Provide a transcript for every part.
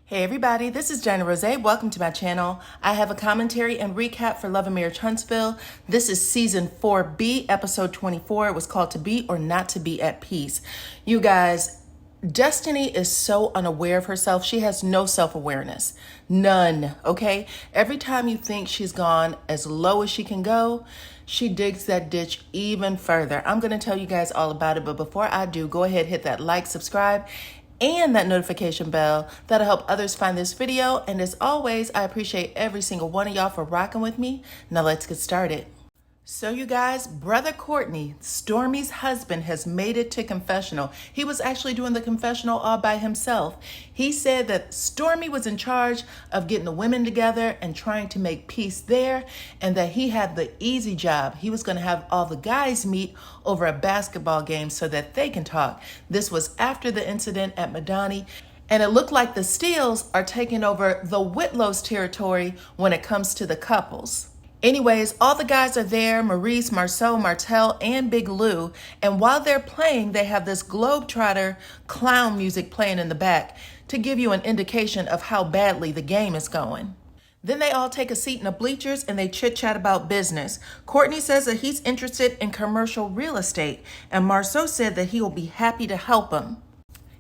Hey everybody, this is DyanaRozay. Welcome to my channel. I have a commentary and recap for Love and Marriage Huntsville. This is season 4B, episode 24. It was called To Be or Not to Be at Peace. You guys, Destiny is so unaware of herself. She has no self-awareness. None, okay? Every time you think she's gone as low as she can go, she digs that ditch even further. I'm going to tell you guys all about it, but before I do, go ahead, hit that like, subscribe, and that notification bell. That'll help others find this video. And as always, I appreciate every single one of y'all for rocking with me. Now let's get started. So you guys, brother Courtney, Stormy's husband, has made it to confessional. He was actually doing the confessional all by himself. He said that Stormy was in charge of getting the women together and trying to make peace there, and that he had the easy job. He was going to have all the guys meet over a basketball game so that they can talk. This was after the incident at Madani, and it looked like the Steels are taking over the Whitlow's territory when it comes to the couples. Anyways, all the guys are there, Maurice, Marceau, Martel, and Big Lou. And while they're playing, they have this Globetrotter clown music playing in the back to give you an indication of how badly the game is going. Then they all take a seat in the bleachers and they chit-chat about business. Courtney says that he's interested in commercial real estate, and Marceau said that he will be happy to help him.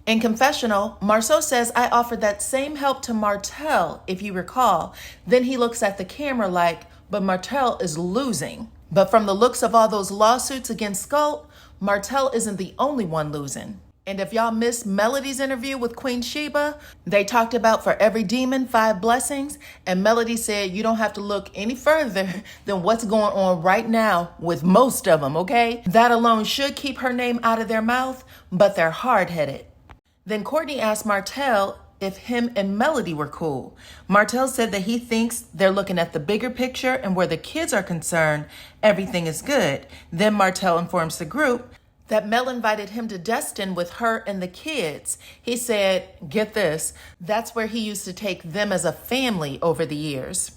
In confessional, Marceau says, I offered that same help to Martel, if you recall. Then he looks at the camera like, but Martel is losing. But from the looks of all those lawsuits against Sculpt, Martel isn't the only one losing. And if y'all missed Melody's interview with Queen Sheba, they talked about for every demon, 5 blessings. And Melody said you don't have to look any further than what's going on right now with most of them, okay? That alone should keep her name out of their mouth, but they're hard-headed. Then Courtney asked Martel if him and Melody were cool. Martel said that he thinks they're looking at the bigger picture, and where the kids are concerned, everything is good. Then Martel informs the group that Mel invited him to Destin with her and the kids. He said, get this, that's where he used to take them as a family over the years.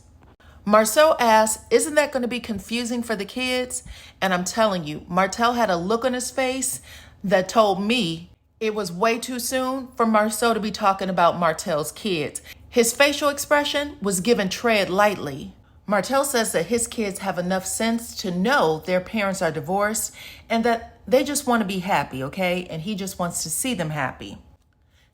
Marceau asked, isn't that going to be confusing for the kids? And I'm telling you, Martel had a look on his face that told me it was way too soon for Marceau to be talking about Martel's kids. His facial expression was given tread lightly. Martel says that his kids have enough sense to know their parents are divorced and that they just want to be happy, okay? And he just wants to see them happy.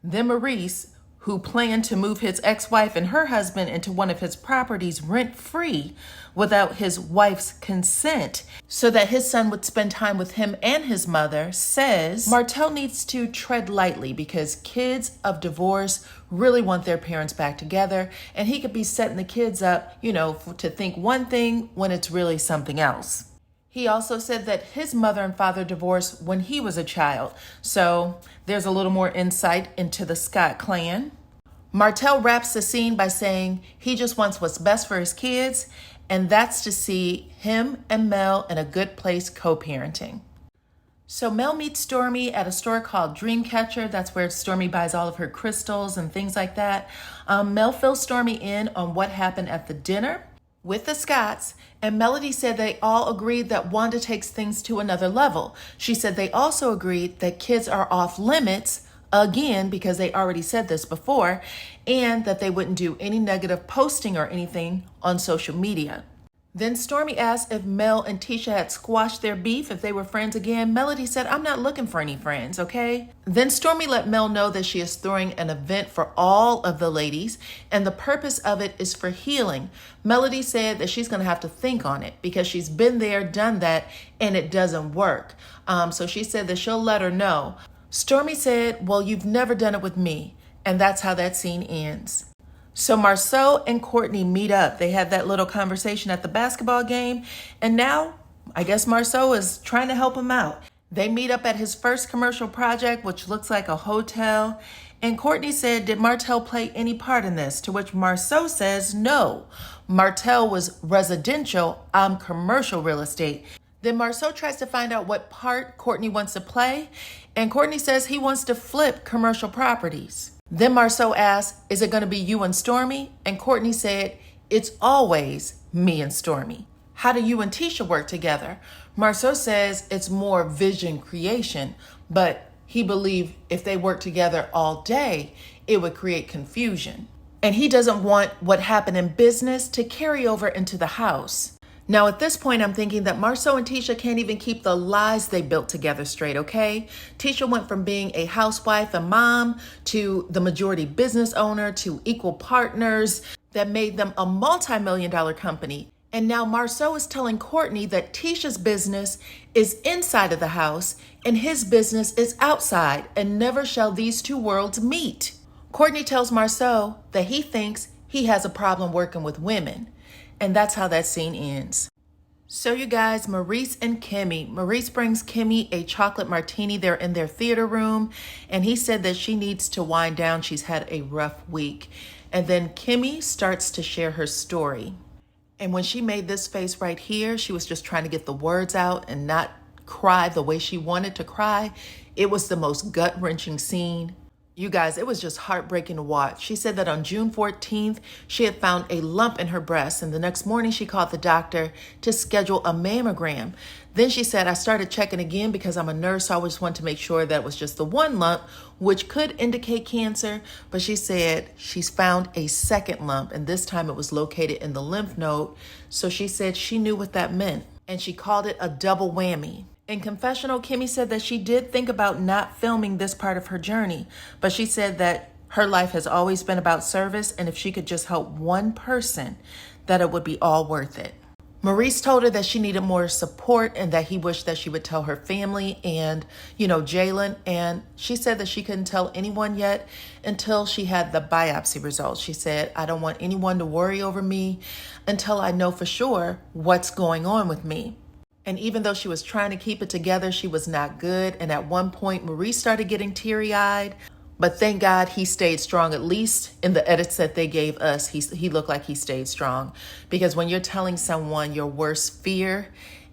Then Maurice, who planned to move his ex-wife and her husband into one of his properties rent-free without his wife's consent so that his son would spend time with him and his mother, says Martel needs to tread lightly because kids of divorce really want their parents back together, and he could be setting the kids up, to think one thing when it's really something else. He also said that his mother and father divorced when he was a child, so there's a little more insight into the Scott clan. Martel wraps the scene by saying he just wants what's best for his kids, and that's to see him and Mel in a good place co-parenting. So Mel meets Stormy at a store called Dreamcatcher. That's where Stormy buys all of her crystals and things like that. Mel fills Stormy in on what happened at the dinner with the Scotts, and Melody said they all agreed that Wanda takes things to another level. She said they also agreed that kids are off limits, again, because they already said this before, and that they wouldn't do any negative posting or anything on social media. Then Stormy asked if Mel and Tisha had squashed their beef, if they were friends again. Melody said, I'm not looking for any friends, okay? Then Stormy let Mel know that she is throwing an event for all of the ladies, and the purpose of it is for healing. Melody said that she's going to have to think on it because she's been there, done that, and it doesn't work. So she said that she'll let her know. Stormy said, well, you've never done it with me, and that's how that scene ends. So Marceau and Courtney meet up. They had that little conversation at the basketball game, and now I guess Marceau is trying to help him out. They meet up at his first commercial project, which looks like a hotel, and Courtney said, did Martel play any part in this? To which Marceau says, no. Martel was residential, I'm commercial real estate. Then Marceau tries to find out what part Courtney wants to play, and Courtney says he wants to flip commercial properties. Then Marceau asked, is it going to be you and Stormy? And Courtney said, it's always me and Stormy. How do you and Tisha work together? Marceau says it's more vision creation, but he believed if they worked together all day, it would create confusion. And he doesn't want what happened in business to carry over into the house. Now, at this point, I'm thinking that Marceau and Tisha can't even keep the lies they built together straight, okay? Tisha went from being a housewife and mom to the majority business owner to equal partners that made them a multi-million-dollar company. And now Marceau is telling Courtney that Tisha's business is inside of the house and his business is outside, and never shall these two worlds meet. Courtney tells Marceau that he thinks he has a problem working with women. And that's how that scene ends. So you guys, Maurice and Kimmy. Maurice brings Kimmy a chocolate martini. They're in their theater room. And he said that she needs to wind down. She's had a rough week. And then Kimmy starts to share her story. And when she made this face right here, she was just trying to get the words out and not cry the way she wanted to cry. It was the most gut-wrenching scene. You guys, it was just heartbreaking to watch. She said that on June 14th, she had found a lump in her breast, and the next morning she called the doctor to schedule a mammogram. Then she said, I started checking again because I'm a nurse, so I just wanted to make sure that it was just the one lump, which could indicate cancer. But she said she's found a second lump, and this time it was located in the lymph node. So she said she knew what that meant, and she called it a double whammy. In confessional, Kimmy said that she did think about not filming this part of her journey, but she said that her life has always been about service, and if she could just help one person, that it would be all worth it. Maurice told her that she needed more support and that he wished that she would tell her family and, Jalen. And she said that she couldn't tell anyone yet until she had the biopsy results. She said, I don't want anyone to worry over me until I know for sure what's going on with me. And even though she was trying to keep it together, she was not good. And at one point, Maurice started getting teary-eyed. But thank God he stayed strong. At least in the edits that they gave us, he looked like he stayed strong. Because when you're telling someone your worst fear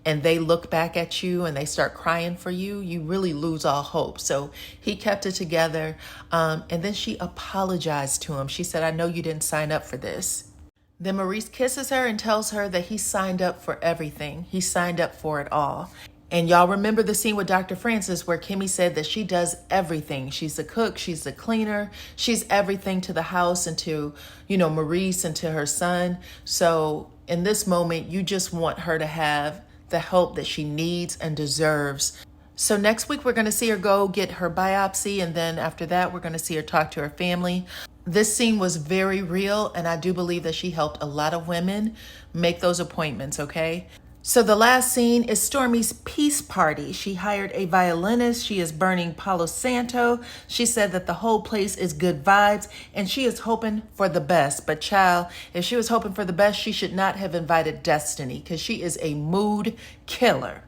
and they look back at you and they start crying for you, you really lose all hope. So he kept it together. And then she apologized to him. She said, I know you didn't sign up for this. Then Maurice kisses her and tells her that he signed up for everything. He signed up for it all. And y'all remember the scene with Dr. Francis where Kimmy said that she does everything. She's the cook, she's the cleaner, she's everything to the house and to, Maurice and to her son. So in this moment, you just want her to have the help that she needs and deserves. So next week, we're going to see her go get her biopsy. And then after that, we're going to see her talk to her family. This scene was very real, and I do believe that she helped a lot of women make those appointments, okay? So the last scene is Stormy's peace party. She hired a violinist. She is burning Palo Santo. She said that the whole place is good vibes, and she is hoping for the best. But child, if she was hoping for the best, she should not have invited Destiny, because she is a mood killer.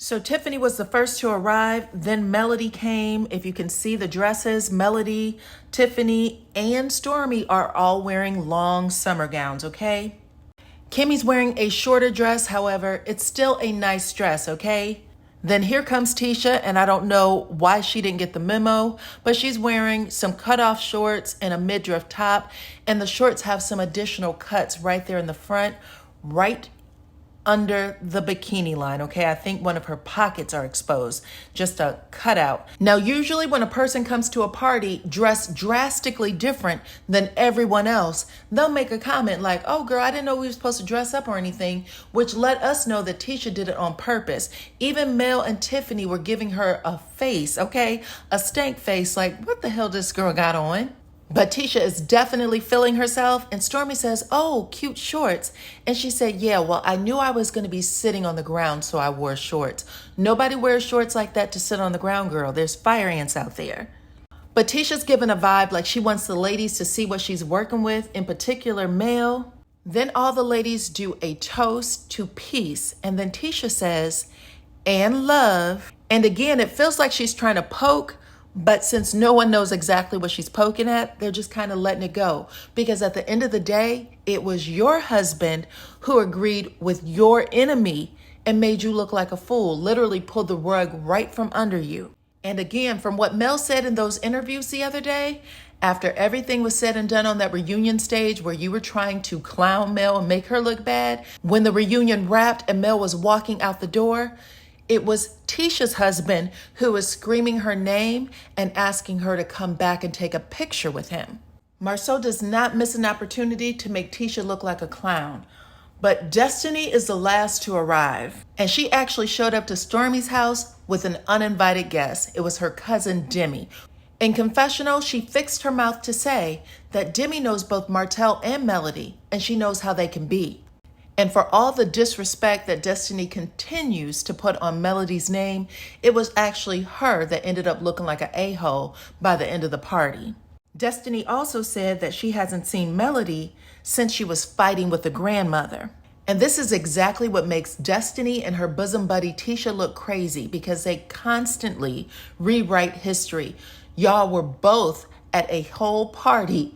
So Tiffany was the first to arrive, then Melody came. If you can see the dresses, Melody, Tiffany, and Stormy are all wearing long summer gowns, okay? Kimmy's wearing a shorter dress, however, it's still a nice dress, okay? Then here comes Tisha, and I don't know why she didn't get the memo, but she's wearing some cutoff shorts and a midriff top, and the shorts have some additional cuts right there in the front, right under the bikini line, okay? I think one of her pockets are exposed, just a cutout. Now, usually when a person comes to a party dressed drastically different than everyone else, they'll make a comment like, oh girl, I didn't know we were supposed to dress up or anything, which let us know that Tisha did it on purpose. Even Mel and Tiffany were giving her a face, okay? A stank face, like, what the hell this girl got on? But Tisha is definitely feeling herself, and Stormy says, oh, cute shorts. And she said, yeah, well, I knew I was going to be sitting on the ground, so I wore shorts. Nobody wears shorts like that to sit on the ground, girl. There's fire ants out there. But Tisha's giving a vibe like she wants the ladies to see what she's working with, in particular Mel. Then all the ladies do a toast to peace. And then Tisha says, and love. And again, it feels like she's trying to poke, but since no one knows exactly what she's poking at, they're just kind of letting it go. Because at the end of the day, it was your husband who agreed with your enemy and made you look like a fool, literally pulled the rug right from under you. And again, from what Mel said in those interviews the other day, after everything was said and done on that reunion stage where you were trying to clown Mel and make her look bad, when the reunion wrapped and Mel was walking out the door, It was Tisha's husband who was screaming her name and asking her to come back and take a picture with him. Marceau does not miss an opportunity to make Tisha look like a clown. But Destiny is the last to arrive. And she actually showed up to Stormy's house with an uninvited guest. It was her cousin Demi. In confessional, she fixed her mouth to say that Demi knows both Martell and Melody, and she knows how they can be. And for all the disrespect that Destiny continues to put on Melody's name, it was actually her that ended up looking like an a-hole by the end of the party. Destiny also said that she hasn't seen Melody since she was fighting with the grandmother. And this is exactly what makes Destiny and her bosom buddy Tisha look crazy, because they constantly rewrite history. Y'all were both at a whole party,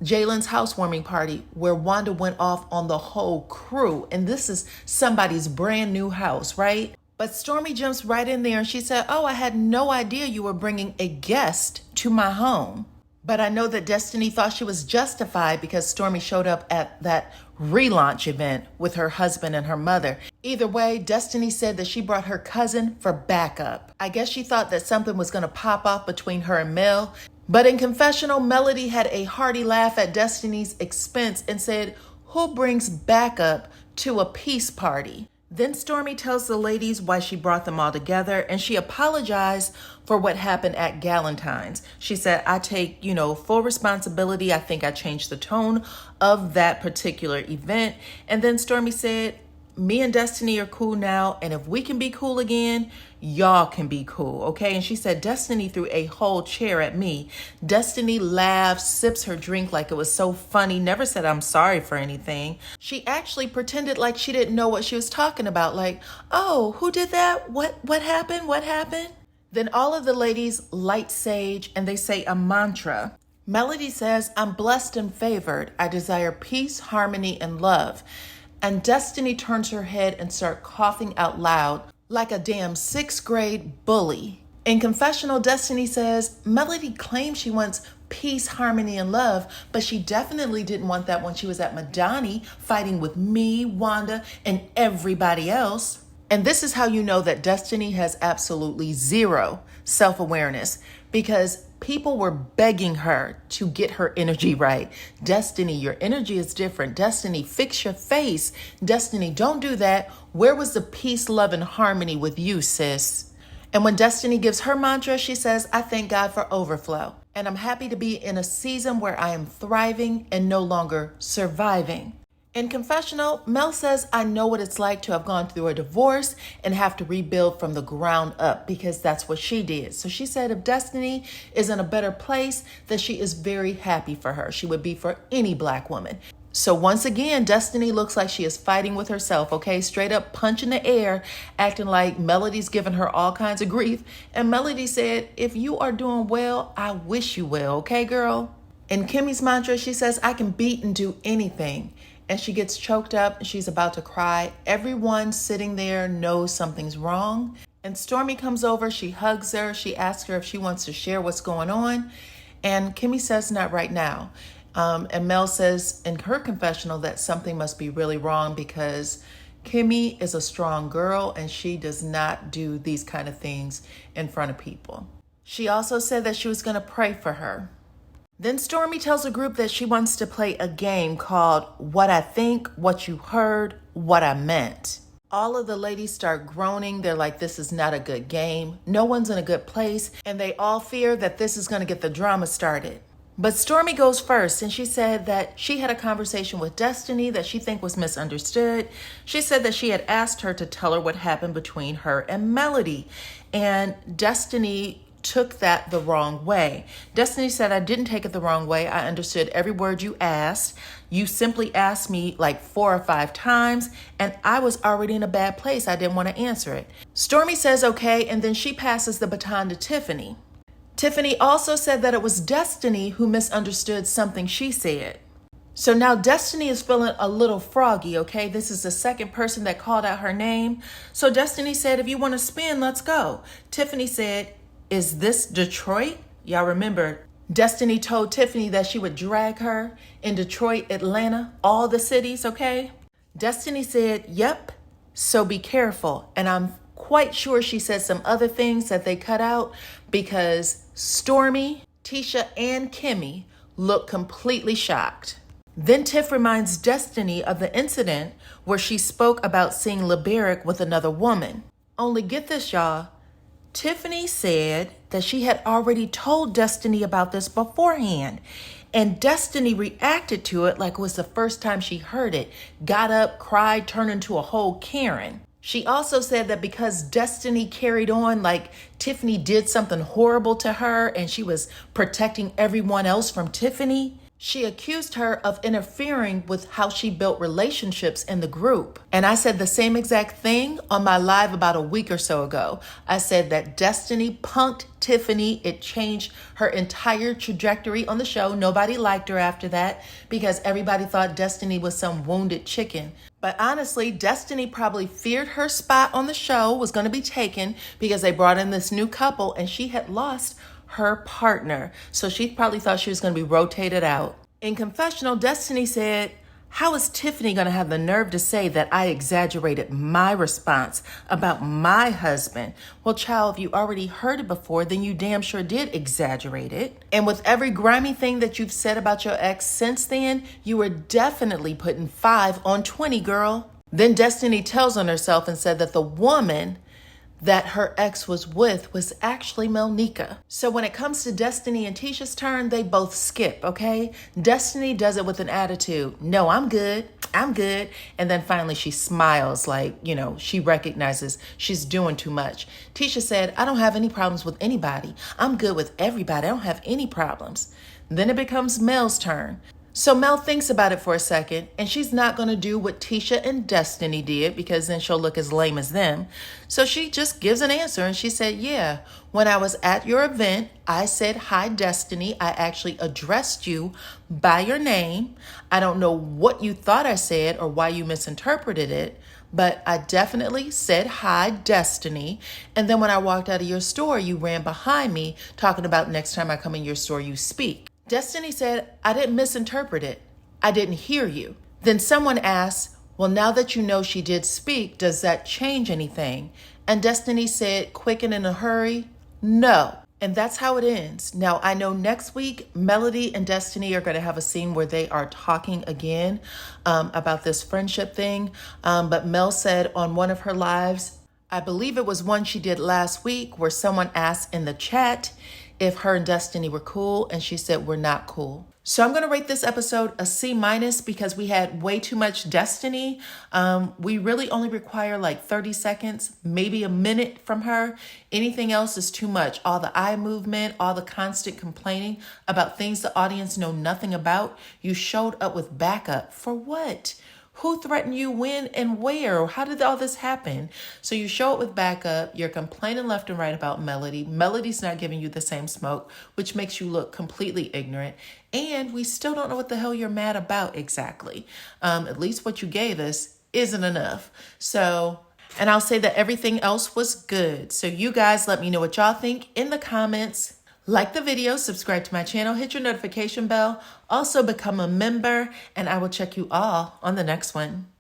Jalen's housewarming party, where Wanda went off on the whole crew. And this is somebody's brand new house, right? But Stormy jumps right in there and she said, "Oh, I had no idea you were bringing a guest to my home." But I know that Destiny thought she was justified because Stormy showed up at that relaunch event with her husband and her mother. Either way, Destiny said that she brought her cousin for backup. I guess she thought that something was going to pop off between her and Mel. But in confessional, Melody had a hearty laugh at Destiny's expense and said, "Who brings backup to a peace party?" Then Stormy tells the ladies why she brought them all together, and she apologized for what happened at Galentine's. She said, "I take, full responsibility. I think I changed the tone of that particular event." And then Stormy said, "Me and Destiny are cool now, and if we can be cool again, y'all can be cool, okay?" And she said Destiny threw a whole chair at me. Destiny laughs, sips her drink like it was so funny, never said I'm sorry for anything. She actually pretended like she didn't know what she was talking about, like, "Oh, who did that? What happened? What happened?" Then all of the ladies light sage and they say a mantra. Melody says, "I'm blessed and favored. I desire peace, harmony, and love." And Destiny turns her head and starts coughing out loud like a damn 6th grade bully. In confessional, Destiny says Melody claims she wants peace, harmony, and love, but she definitely didn't want that when she was at Madani fighting with me, Wanda, and everybody else. And this is how you know that Destiny has absolutely zero self-awareness, because people were begging her to get her energy right. "Destiny, your energy is different. Destiny, fix your face. Destiny, don't do that. Where was the peace, love, and harmony with you, sis?" And when Destiny gives her mantra, she says, "I thank God for overflow. And I'm happy to be in a season where I am thriving and no longer surviving." In confessional, Mel says, "I know what it's like to have gone through a divorce and have to rebuild from the ground up," because that's what she did. So she said if Destiny is in a better place, that she is very happy for her. She would be for any Black woman. So once again, Destiny looks like she is fighting with herself, okay? Straight up punching the air, acting like Melody's giving her all kinds of grief. And Melody said, "If you are doing well, I wish you well, okay, girl?" In Kimmy's mantra, she says, "I can beat and do anything." And she gets choked up and she's about to cry. Everyone sitting there knows something's wrong. And Stormy comes over, she hugs her, she asks her if she wants to share what's going on. And Kimmy says not right now. And Mel says in her confessional that something must be really wrong because Kimmy is a strong girl and she does not do these kind of things in front of people. She also said that she was going to pray for her. Then Stormy tells the group that she wants to play a game called What I Think, What You Heard, What I Meant. All of the ladies start groaning. They're like, this is not a good game. No one's in a good place. And they all fear that this is going to get the drama started. But Stormy goes first, and she said that she had a conversation with Destiny that she think was misunderstood. She said that she had asked her to tell her what happened between her and Melody. And Destiny took that the wrong way. Destiny said, "I didn't take it the wrong way. I understood every word you asked. You simply asked me like 4 or 5 times, and I was already in a bad place. I didn't want to answer it." Stormy says okay, and then she passes the baton to Tiffany. Tiffany also said that it was Destiny who misunderstood something she said. So now Destiny is feeling a little froggy, okay? This is the second person that called out her name. So Destiny said, "If you want to spin, let's go." Tiffany said, "Is this Detroit?" Y'all remember, Destiny told Tiffany that she would drag her in Detroit, Atlanta, all the cities, okay? Destiny said, "Yep, so be careful." And I'm quite sure she said some other things that they cut out because Stormy, Tisha, and Kimmy look completely shocked. Then Tiff reminds Destiny of the incident where she spoke about seeing LeBaric with another woman. Only get this, y'all. Tiffany said that she had already told Destiny about this beforehand, and Destiny reacted to it like it was the first time she heard it, got up, cried, turned into a whole Karen. She also said that because Destiny carried on like Tiffany did something horrible to her and she was protecting everyone else from Tiffany, she accused her of interfering with how she built relationships in the group. And I said the same exact thing on my live about a week or so ago. I said that Destiny punked Tiffany. It changed her entire trajectory on the show. Nobody liked her after that because everybody thought Destiny was some wounded chicken. But honestly, Destiny probably feared her spot on the show was going to be taken because they brought in this new couple and she had lost her partner. So she probably thought she was going to be rotated out. In confessional, Destiny said, "How is Tiffany going to have the nerve to say that I exaggerated my response about my husband?" Well, child, if you already heard it before, then you damn sure did exaggerate it. And with every grimy thing that you've said about your ex since then, you were definitely putting 5 on 20, girl. Then Destiny tells on herself and said that the woman that her ex was with was actually Melnika. So when it comes to Destiny and Tisha's turn, they both skip, okay? Destiny does it with an attitude. "No, I'm good. I'm good." And then finally she smiles like, she recognizes she's doing too much. Tisha said, "I don't have any problems with anybody. I'm good with everybody. I don't have any problems." Then it becomes Mel's turn. So Mel thinks about it for a second, and she's not going to do what Tisha and Destiny did because then she'll look as lame as them. So she just gives an answer, and she said, "Yeah, when I was at your event, I said, 'Hi, Destiny.' I actually addressed you by your name. I don't know what you thought I said or why you misinterpreted it, but I definitely said, 'Hi, Destiny.' And then when I walked out of your store, you ran behind me talking about next time I come in your store, you speak." Destiny said, "I didn't misinterpret it. I didn't hear you." Then someone asked, "Well, now that you know she did speak, does that change anything?" And Destiny said, quick and in a hurry, "No." And that's how it ends. Now, I know next week, Melody and Destiny are going to have a scene where they are talking again about this friendship thing. But Mel said on one of her lives, I believe it was one she did last week, where someone asked in the chat if her and Destiny were cool, and she said, "We're not cool." So I'm going to rate this episode a C- because we had way too much Destiny. We really only require like 30 seconds, maybe a minute from her. Anything else is too much. All the eye movement, all the constant complaining about things the audience know nothing about. You showed up with backup. For what? Who threatened you, when, and where? How did all this happen? So you show it with backup. You're complaining left and right about Melody. Melody's not giving you the same smoke, which makes you look completely ignorant. And we still don't know what the hell you're mad about exactly. At least what you gave us isn't enough. And I'll say that everything else was good. So you guys let me know what y'all think in the comments. Like the video, subscribe to my channel, hit your notification bell, also become a member, and I will check you all on the next one.